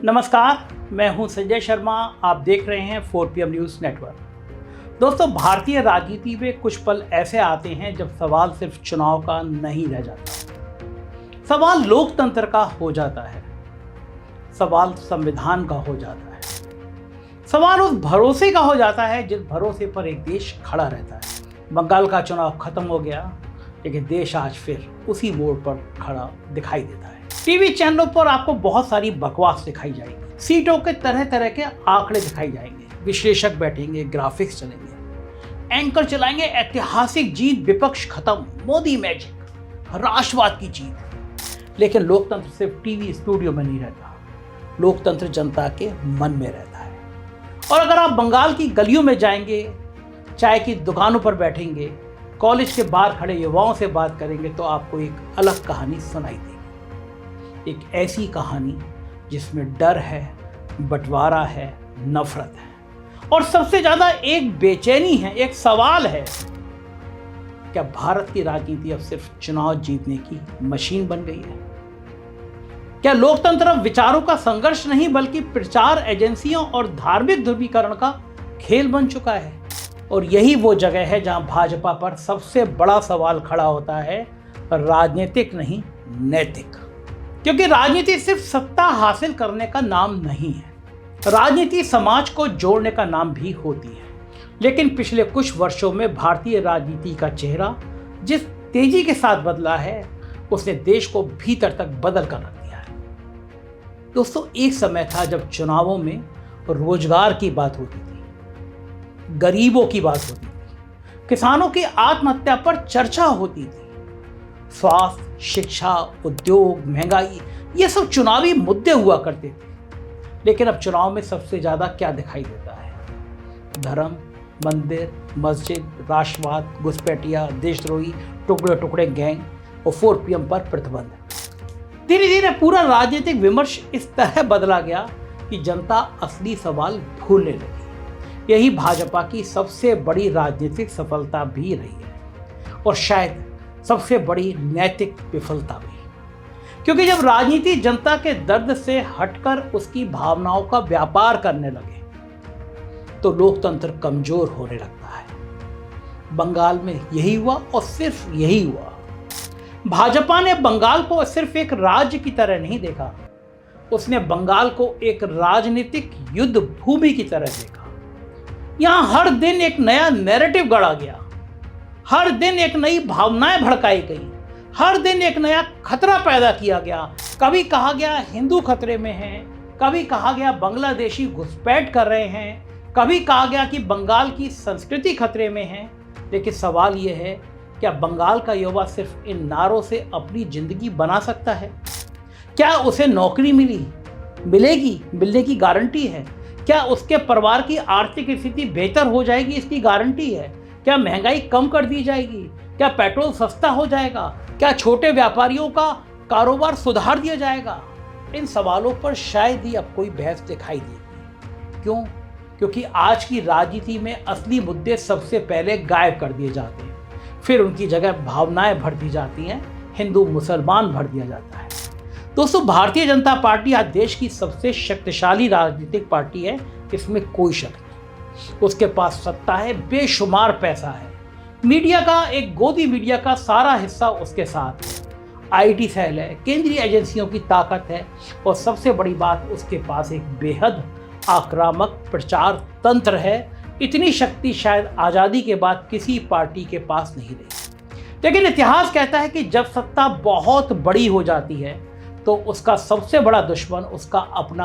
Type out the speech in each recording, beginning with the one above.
नमस्कार, मैं हूं संजय शर्मा। आप देख रहे हैं 4PM न्यूज़ नेटवर्क। दोस्तों, भारतीय राजनीति में कुछ पल ऐसे आते हैं जब सवाल सिर्फ चुनाव का नहीं रह जाता, सवाल लोकतंत्र का हो जाता है, सवाल संविधान का हो जाता है, सवाल उस भरोसे का हो जाता है जिस भरोसे पर एक देश खड़ा रहता है। बंगाल का चुनाव खत्म हो गया, लेकिन देश आज फिर उसी मोड़ पर खड़ा दिखाई देता है। टीवी चैनलों पर आपको बहुत सारी बकवास दिखाई जाएगी, सीटों के तरह तरह के आंकड़े दिखाई जाएंगे, विश्लेषक बैठेंगे, ग्राफिक्स चलेंगे, एंकर चलाएंगे, ऐतिहासिक जीत, विपक्ष खत्म, मोदी मैजिक, राष्ट्रवाद की जीत। लेकिन लोकतंत्र सिर्फ टीवी स्टूडियो में नहीं रहता, लोकतंत्र जनता के मन में रहता है। और अगर आप बंगाल की गलियों में जाएंगे, चाय की दुकानों पर बैठेंगे, कॉलेज के बाहर खड़े युवाओं से बात करेंगे, तो आपको एक अलग कहानी सुनाई देगी। एक ऐसी कहानी जिसमें डर है, बंटवारा है, नफरत है, और सबसे ज्यादा एक बेचैनी है, एक सवाल है, क्या भारत की राजनीति अब सिर्फ चुनाव जीतने की मशीन बन गई है? क्या लोकतंत्र अब विचारों का संघर्ष नहीं बल्कि प्रचार एजेंसियों और धार्मिक ध्रुवीकरण का खेल बन चुका है? और यही वो जगह है जहां भाजपा पर सबसे बड़ा सवाल खड़ा होता है, राजनीतिक नहीं, नैतिक। क्योंकि राजनीति सिर्फ सत्ता हासिल करने का नाम नहीं है, राजनीति समाज को जोड़ने का नाम भी होती है। लेकिन पिछले कुछ वर्षों में भारतीय राजनीति का चेहरा जिस तेजी के साथ बदला है, उसने देश को भीतर तक बदल कर रख दिया है। दोस्तों, एक समय था जब चुनावों में रोजगार की बात होती थी, गरीबों की बात होती थी, किसानों की आत्महत्या पर चर्चा होती थी, स्वास्थ्य, शिक्षा, उद्योग, महंगाई, ये सब चुनावी मुद्दे हुआ करते थे। लेकिन अब चुनाव में सबसे ज्यादा क्या दिखाई देता है? धर्म, मंदिर, मस्जिद, राष्ट्रवाद, घुसपैठिया, देशद्रोही, टुकड़े टुकड़े गैंग और 4PM पर प्रतिबंध। धीरे धीरे पूरा राजनीतिक विमर्श इस तरह बदला गया कि जनता असली सवाल भूलने लगी। यही भाजपा की सबसे बड़ी राजनीतिक सफलता भी रही है, और शायद सबसे बड़ी नैतिक विफलता भी। क्योंकि जब राजनीति जनता के दर्द से हटकर उसकी भावनाओं का व्यापार करने लगे, तो लोकतंत्र कमजोर होने लगता है। बंगाल में यही हुआ, और सिर्फ यही हुआ। भाजपा ने बंगाल को सिर्फ एक राज्य की तरह नहीं देखा, उसने बंगाल को एक राजनीतिक युद्ध भूमि की तरह देखा। यहां हर दिन एक नया नैरेटिव गढ़ा गया, हर दिन एक नई भावनाएं भड़काई गई, हर दिन एक नया खतरा पैदा किया गया। कभी कहा गया हिंदू खतरे में हैं, कभी कहा गया बांग्लादेशी घुसपैठ कर रहे हैं, कभी कहा गया कि बंगाल की संस्कृति खतरे में है। लेकिन सवाल यह है, क्या बंगाल का युवा सिर्फ इन नारों से अपनी जिंदगी बना सकता है? क्या उसे नौकरी मिलेगी, मिलने की गारंटी है? क्या उसके परिवार की आर्थिक स्थिति बेहतर हो जाएगी, इसकी गारंटी है? क्या महंगाई कम कर दी जाएगी? क्या पेट्रोल सस्ता हो जाएगा? क्या छोटे व्यापारियों का कारोबार सुधार दिया जाएगा? इन सवालों पर शायद ही अब कोई बहस दिखाई देगी। क्यों? क्योंकि आज की राजनीति में असली मुद्दे सबसे पहले गायब कर दिए जाते हैं, फिर उनकी जगह भावनाएं भर दी जाती हैं, हिंदू मुसलमान भर दिया जाता है। दोस्तों, भारतीय जनता पार्टी आज देश की सबसे शक्तिशाली राजनीतिक पार्टी है, इसमें कोई शक नहीं। उसके पास सत्ता है, बेशुमार पैसा है, मीडिया का, एक गोदी मीडिया का सारा हिस्सा उसके साथ है, आईटी सेल है, केंद्रीय एजेंसियों की ताकत है, और सबसे बड़ी बात, उसके पास एक बेहद आक्रामक प्रचार तंत्र है। इतनी शक्ति शायद आज़ादी के बाद किसी पार्टी के पास नहीं रही। लेकिन इतिहास कहता है कि जब सत्ता बहुत बड़ी हो जाती है, तो उसका सबसे बड़ा दुश्मन उसका अपना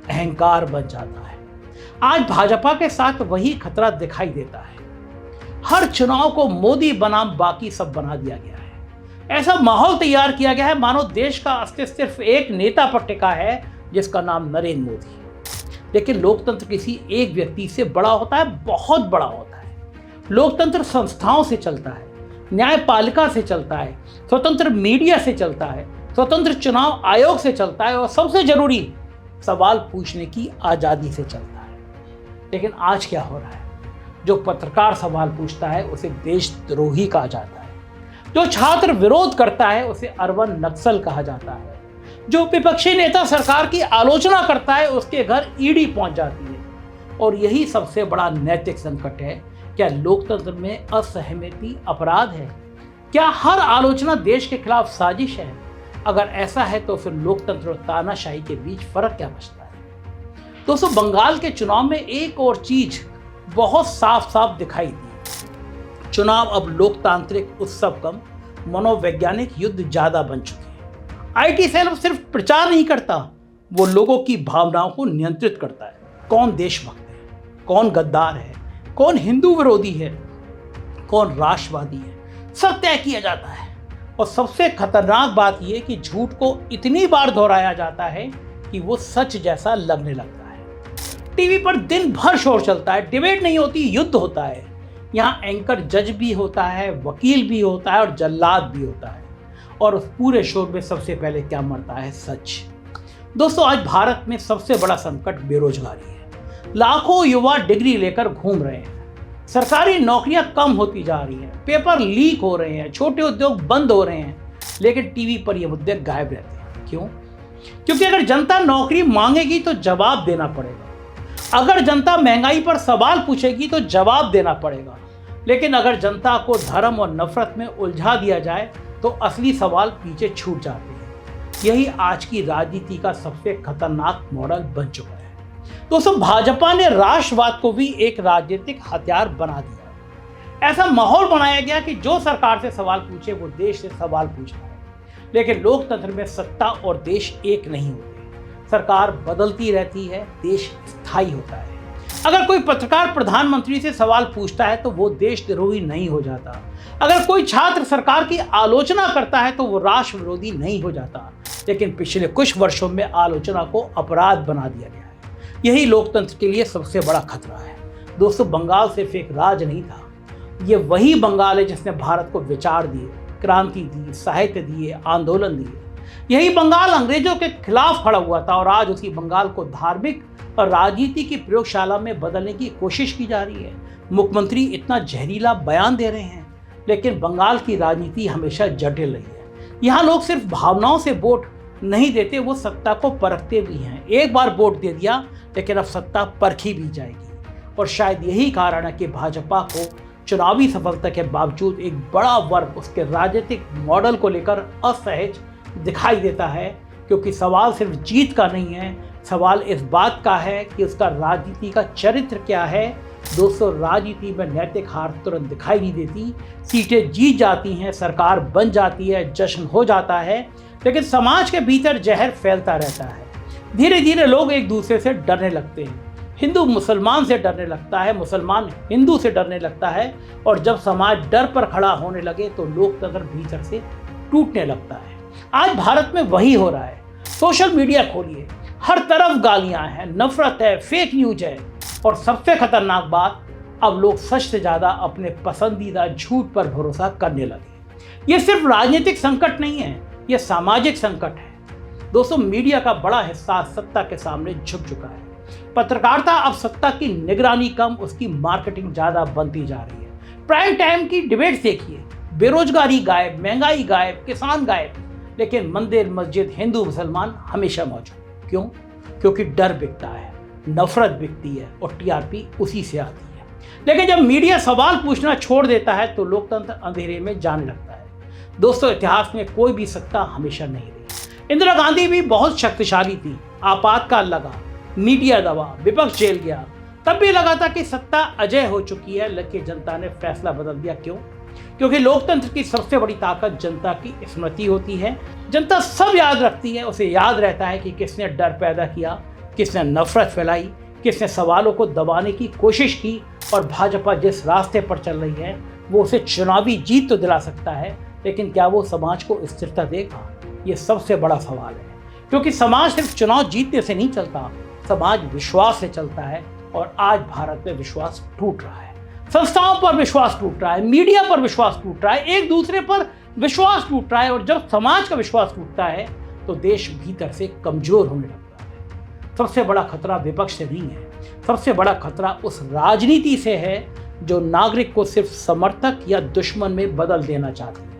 अहंकार बन जाता है। आज भाजपा के साथ वही खतरा दिखाई देता है। हर चुनाव को मोदी बनाम बाकी सब बना दिया गया है। ऐसा माहौल तैयार किया गया है मानो देश का अस्तित्व सिर्फ एक नेता पर टिका है, जिसका नाम नरेंद्र मोदी है। लेकिन लोकतंत्र किसी एक व्यक्ति से बड़ा होता है, बहुत बड़ा होता है। लोकतंत्र संस्थाओं से चलता है, न्यायपालिका से चलता है, स्वतंत्र मीडिया से चलता है, स्वतंत्र चुनाव आयोग से चलता है, और सबसे जरूरी, सवाल पूछने की आजादी से चलता है। लेकिन आज क्या हो रहा है? जो पत्रकार सवाल पूछता है उसे देशद्रोही कहा जाता है, जो छात्र विरोध करता है उसे अर्बन नक्सल कहा जाता है, जो विपक्षी नेता सरकार की आलोचना करता है उसके घर ईडी पहुंच जाती है। और यही सबसे बड़ा नैतिक संकट है। क्या लोकतंत्र में असहमति अपराध है? क्या हर आलोचना देश के खिलाफ साजिश है? अगर ऐसा है तो फिर लोकतंत्र और तानाशाही के बीच फर्क क्या बचता है? दोस्तों, बंगाल के चुनाव में एक और चीज बहुत साफ साफ दिखाई दी। चुनाव अब लोकतांत्रिक उत्सव कम मनोवैज्ञानिक युद्ध ज्यादा बन चुके हैं। आईटी सेल अब सिर्फ प्रचार नहीं करता, वो लोगों की भावनाओं को नियंत्रित करता है। कौन देशभक्त है, कौन गद्दार है, कौन हिंदू विरोधी है, कौन राष्ट्रवादी है, सब तय किया जाता है। और सबसे खतरनाक बात यह कि झूठ को इतनी बार दोहराया जाता है कि वो सच जैसा लगने लगता है। टीवी पर दिन भर शोर चलता है, डिबेट नहीं होती, युद्ध होता है। यहाँ एंकर जज भी होता है, वकील भी होता है और जल्लाद भी होता है। और उस पूरे शोर में सबसे पहले क्या मरता है? सच। दोस्तों, आज भारत में सबसे बड़ा संकट बेरोजगारी है। लाखों युवा डिग्री लेकर घूम रहे हैं, सरकारी नौकरियां कम होती जा रही हैं, पेपर लीक हो रहे हैं, छोटे उद्योग बंद हो रहे हैं, लेकिन टीवी पर ये मुद्दे गायब रहते हैं। क्यों? क्योंकि अगर जनता नौकरी मांगेगी तो जवाब देना पड़ेगा, अगर जनता महंगाई पर सवाल पूछेगी तो जवाब देना पड़ेगा, लेकिन अगर जनता को धर्म और नफरत में उलझा दिया जाए तो असली सवाल पीछे छूट जाते हैं। यही आज की राजनीति का सबसे खतरनाक मॉडल बन चुका है। दोस्तों, भाजपा ने राष्ट्रवाद को भी एक राजनीतिक हथियार बना दिया। ऐसा माहौल बनाया गया कि जो सरकार से सवाल पूछे वो देश से सवाल पूछ रहा है। लेकिन लोकतंत्र में सत्ता और देश एक नहीं होते, सरकार बदलती रहती है, देश स्थायी होता है। अगर कोई पत्रकार प्रधानमंत्री से सवाल पूछता है तो वो देशद्रोही नहीं हो जाता। अगर कोई छात्र सरकार की आलोचना करता है तो वो राष्ट्र विरोधी नहीं हो जाता। लेकिन पिछले कुछ वर्षों में आलोचना को अपराध बना दिया गया है। यही लोकतंत्र के लिए सबसे बड़ा खतरा है। दोस्तों, बंगाल सिर्फ एक राज्य नहीं था, ये वही बंगाल है जिसने भारत को विचार दिए, क्रांति दी, साहित्य दिए, आंदोलन दिए। यही बंगाल अंग्रेजों के खिलाफ खड़ा हुआ था और आज उसी बंगाल को धार्मिक और राजनीति की प्रयोगशाला में बदलने की कोशिश की जा रही है। मुख्यमंत्री इतना जहरीला बयान दे रहे हैं, लेकिन बंगाल की राजनीति हमेशा जटिल रही है। यहाँ लोग सिर्फ भावनाओं से वोट नहीं देते, वो सत्ता को परखते भी हैं। एक बार वोट दे दिया, लेकिन अब सत्ता परखी भी जाएगी। और शायद यही कारण है कि भाजपा को चुनावी सफलता के बावजूद एक बड़ा वर्ग उसके राजनीतिक मॉडल को लेकर असहज दिखाई देता है, क्योंकि सवाल सिर्फ जीत का नहीं है, सवाल इस बात का है कि उसका राजनीति का चरित्र क्या है। दोस्तों, राजनीति में नैतिक हार तुरंत दिखाई नहीं देती। सीटें जीत जाती हैं, सरकार बन जाती है, जश्न हो जाता है, लेकिन समाज के भीतर जहर फैलता रहता है। धीरे धीरे लोग एक दूसरे से डरने लगते हैं। हिंदू मुसलमान से डरने लगता है, मुसलमान हिंदू से डरने लगता है। और जब समाज डर पर खड़ा होने लगे तो लोकतंत्र भीतर से टूटने लगता है। आज भारत में वही हो रहा है। सोशल मीडिया खोलिए, हर तरफ गालियां हैं, नफरत है, फेक न्यूज है। और सबसे खतरनाक बात, अब लोग सच से ज्यादा अपने पसंदीदा झूठ पर भरोसा करने लगे। ये सिर्फ राजनीतिक संकट नहीं है, यह सामाजिक संकट है। दोस्तों, मीडिया का बड़ा हिस्सा सत्ता के सामने झुक चुका है। पत्रकारिता अब सत्ता की निगरानी कम, उसकी मार्केटिंग ज्यादा बनती जा रही है। प्राइम टाइम की डिबेट देखिए, बेरोजगारी गायब, महंगाई गायब, किसान गायब, लेकिन मंदिर मस्जिद हिंदू मुसलमान हमेशा मौजूद। क्यों? क्योंकि डर बिकता है, नफरत बिकती है और टीआरपी उसी से आती है। लेकिन जब मीडिया सवाल पूछना छोड़ देता है तो लोकतंत्र अंधेरे में जाने लगता है। दोस्तों, इतिहास में कोई भी सत्ता हमेशा नहीं रही। इंदिरा गांधी भी बहुत शक्तिशाली थी, आपातकाल लगा, मीडिया दबा, विपक्ष जेल गया, तब भी लगा था कि सत्ता अजय हो चुकी है, लेकिन जनता ने फैसला बदल दिया। क्यों? क्योंकि लोकतंत्र की सबसे बड़ी ताकत जनता की स्मृति होती है। जनता सब याद रखती है, उसे याद रहता है कि किसने डर पैदा किया, किसने नफरत फैलाई, किसने सवालों को दबाने की कोशिश की। और भाजपा जिस रास्ते पर चल रही है वो उसे चुनावी जीत तो दिला सकता है, लेकिन क्या वो समाज को स्थिरता देगा? ये सबसे बड़ा सवाल है। क्योंकि समाज सिर्फ चुनाव जीतने से नहीं चलता, समाज विश्वास से चलता है। और आज भारत में विश्वास टूट रहा है, संस्थाओं पर विश्वास टूट रहा है, मीडिया पर विश्वास टूट रहा है, एक दूसरे पर विश्वास टूट रहा है। और जब समाज का विश्वास टूटता है तो देश भीतर से कमजोर होने लगता है। सबसे बड़ा खतरा विपक्ष से नहीं है, सबसे बड़ा खतरा उस राजनीति से है जो नागरिक को सिर्फ समर्थक या दुश्मन में बदल देना चाहती है।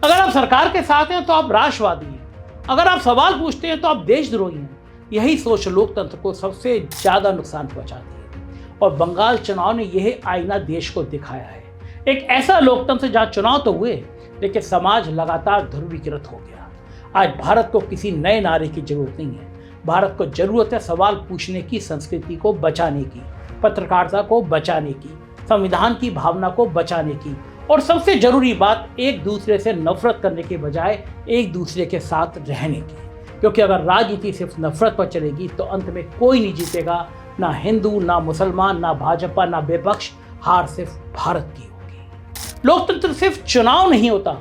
अगर आप सरकार के साथ हैं तो आप राष्ट्रवादी हैं, अगर आप सवाल पूछते हैं तो आप देशद्रोही हैं। यही सोच लोकतंत्र को सबसे ज़्यादा नुकसान पहुंचाती है और बंगाल चुनाव ने यह आईना देश को दिखाया है। एक ऐसा लोकतंत्र जहां चुनाव तो हुए लेकिन समाज लगातार ध्रुवीकृत हो गया। आज भारत को किसी नए नारे की जरूरत नहीं है। भारत को जरूरत है सवाल पूछने की संस्कृति को बचाने की, पत्रकारिता को बचाने की, संविधान की भावना को बचाने की, और सबसे जरूरी बात एक दूसरे से नफरत करने के बजाय एक दूसरे के साथ रहने की। क्योंकि अगर राजनीति सिर्फ नफरत पर चलेगी तो अंत में कोई नहीं जीतेगा, ना हिंदू, ना मुसलमान, ना भाजपा, ना विपक्ष। हार सिर्फ भारत की होगी। लोकतंत्र सिर्फ चुनाव नहीं होता।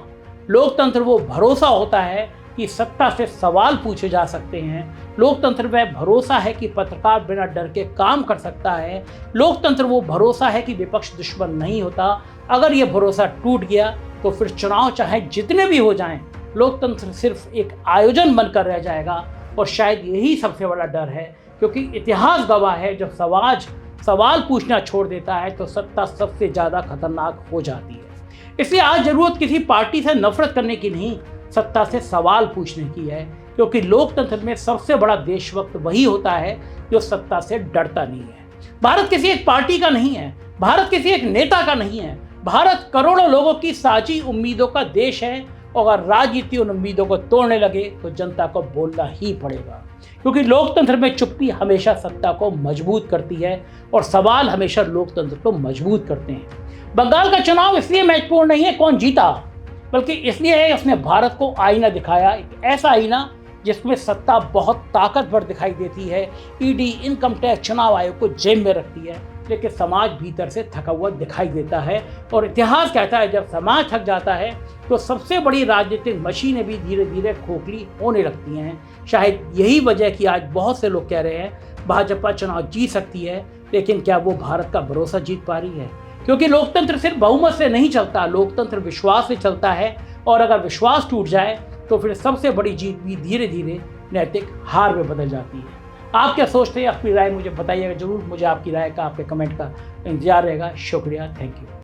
लोकतंत्र वो भरोसा होता है कि सत्ता से सवाल पूछे जा सकते हैं। लोकतंत्र वह भरोसा है कि पत्रकार बिना डर के काम कर सकता है। लोकतंत्र वो भरोसा है कि विपक्ष दुश्मन नहीं होता। अगर ये भरोसा टूट गया तो फिर चुनाव चाहे जितने भी हो जाएं, लोकतंत्र सिर्फ एक आयोजन बनकर रह जाएगा। और शायद यही सबसे बड़ा डर है, क्योंकि इतिहास गवाह है जब समाज सवाल पूछना छोड़ देता है तो सत्ता सबसे ज़्यादा खतरनाक हो जाती है। इसलिए आज जरूरत किसी पार्टी से नफरत करने की नहीं, सत्ता से सवाल पूछने की है। क्योंकि लोकतंत्र में सबसे बड़ा देशभक्त वही होता है जो सत्ता से डरता नहीं है। भारत किसी एक पार्टी का नहीं है, भारत किसी एक नेता का नहीं है। भारत करोड़ों लोगों की साझी उम्मीदों का देश है। और अगर राजनीति उन उम्मीदों को तोड़ने लगे तो जनता को बोलना ही पड़ेगा। क्योंकि लोकतंत्र में चुप्पी हमेशा सत्ता को मजबूत करती है और सवाल हमेशा लोकतंत्र को मजबूत करते हैं। बंगाल का चुनाव इसलिए महत्वपूर्ण नहीं है कौन जीता, बल्कि इसलिए है उसने भारत को आईना दिखाया, एक ऐसा आईना जिसमें सत्ता बहुत ताकतवर दिखाई देती है। ईडी, इनकम टैक्स, चुनाव आयोग को जेब में रखती है, लेकिन समाज भीतर से थका हुआ दिखाई देता है। और इतिहास कहता है जब समाज थक जाता है तो सबसे बड़ी राजनीतिक मशीनें भी धीरे धीरे खोखली होने लगती हैं। शायद यही वजह कि आज बहुत से लोग कह रहे हैं भाजपा चुनाव जीत सकती है, लेकिन क्या वो भारत का भरोसा जीत पा रही है? क्योंकि लोकतंत्र सिर्फ बहुमत से नहीं चलता, लोकतंत्र विश्वास से चलता है। और अगर विश्वास टूट जाए तो फिर सबसे बड़ी जीत भी धीरे धीरे नैतिक हार में बदल जाती है। आप क्या सोचते हैं? अपनी राय मुझे बताइएगा जरूर। मुझे आपकी राय का, आपके कमेंट का इंतजार रहेगा। शुक्रिया, थैंक यू।